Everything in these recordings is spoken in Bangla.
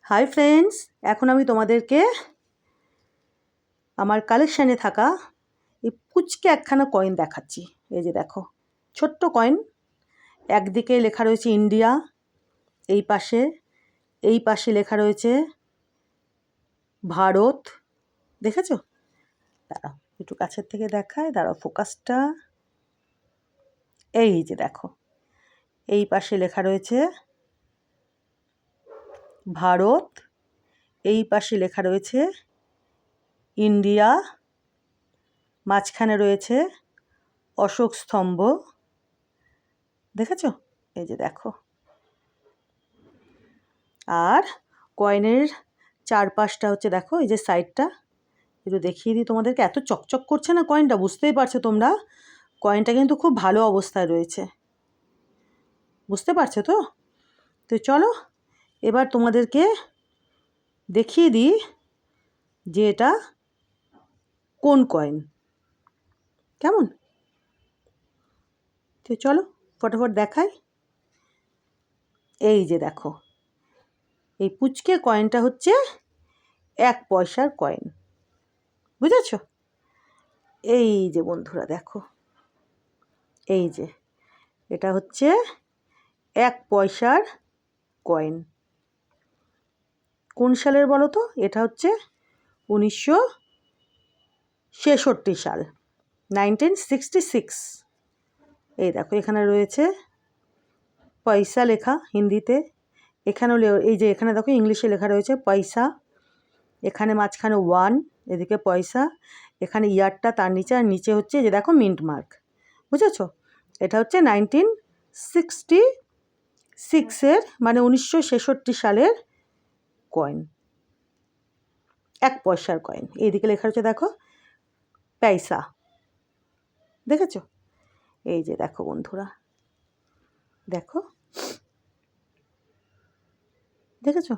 হাই ফ্রেন্ডস, এখন আমি তোমাদেরকে আমার কালেকশানে থাকা এই পুচকে একখানা কয়েন দেখাচ্ছি। এই যে দেখো, ছোট্ট কয়েন। একদিকে লেখা রয়েছে ইন্ডিয়া, এই পাশে লেখা রয়েছে ভারত। দেখেছো? দাঁড়াও একটু কাছের থেকে দেখায়, দাঁড়াও ফোকাসটা। এই যে দেখো, এই পাশে লেখা রয়েছে ভারত, এই পাশে লেখা রয়েছে ইন্ডিয়া, মাঝখানে রয়েছে অশোক স্তম্ভ। দেখেছো? এই যে দেখো। আর কয়েনের চারপাশটা হচ্ছে দেখো, এই যে সাইডটা একটু দেখিয়ে দিই তোমাদেরকে। এত চকচক করছে না কয়েনটা, বুঝতেই পারছো তোমরা। কয়েনটা কিন্তু খুব ভালো অবস্থায় রয়েছে, বুঝতে পারছো তো? তো চলো এবার তোমাদেরকে দেখিয়ে দিই যে এটা কোন কয়েন, কেমন? তো চলো ফটাফট দেখাই। এই যে দেখো, এই পুচকে কয়েনটা হচ্ছে 1 পয়সার কয়েন, বুঝেছ? এই যে বন্ধুরা দেখো, এই যে এটা হচ্ছে 1 পয়সার কয়েন। কোন সালের বলো তো? এটা হচ্ছে 1966 সাল, 1966। এই দেখো এখানে রয়েছে পয়সা লেখা হিন্দিতে, এখানেও এই যে এখানে দেখো ইংলিশে লেখা রয়েছে পয়সা, এখানে মাঝখানে 1, এদিকে পয়সা, এখানে ইয়ারটা তার নিচে, আর নিচে হচ্ছে যে দেখো মিন্ট মার্ক, বুঝেছ? এটা হচ্ছে 1966 মানে 1966 সালের কয়েন, 1 পয়সার কয়েন। এইদিকে লেখা রয়েছে দেখো পয়সা, দেখেছো? এই যে দেখো বন্ধুরা, দেখো, দেখেছো?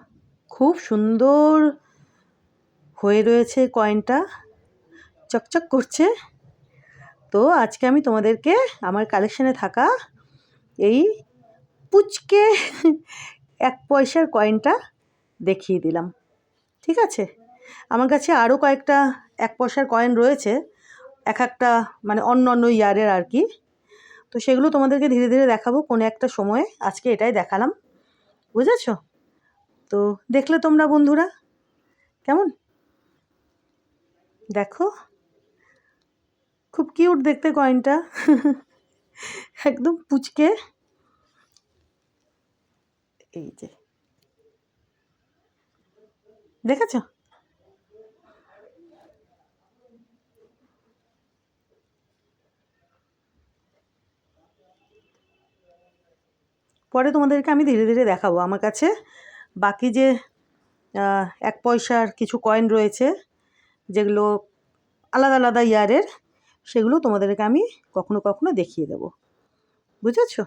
খুব সুন্দর হয়ে রয়েছে কয়েনটা, চকচক করছে। তো আজকে আমি তোমাদেরকে আমার কালেকশানে থাকা এই পুচকে 1 পয়সার কয়েনটা দেখিয়ে দিলাম, ঠিক আছে? আমার কাছে আরও কয়েকটা 1 পয়সার কয়েন রয়েছে, এক একটা মানে অন্য অন্য ইয়ারের আর কি। তো সেগুলো তোমাদেরকে ধীরে ধীরে দেখাবো কোনো একটা সময়ে। আজকে এটাই দেখালাম, বুঝেছো? তো দেখলে তোমরা বন্ধুরা, কেমন? দেখো খুব কিউট দেখতে কয়েনটা, একদম পুচকে। এই যে দেখেছো? পরে তোমাদেরকে আমি ধীরে ধীরে দেখাবো আমার কাছে বাকি যে 1 পয়সার কিছু কয়েন রয়েছে, যেগুলো আলাদা আলাদা ইয়ারের, সেগুলো তোমাদেরকে আমি কখনো কখনো দেখিয়ে দেবো, বুঝেছো?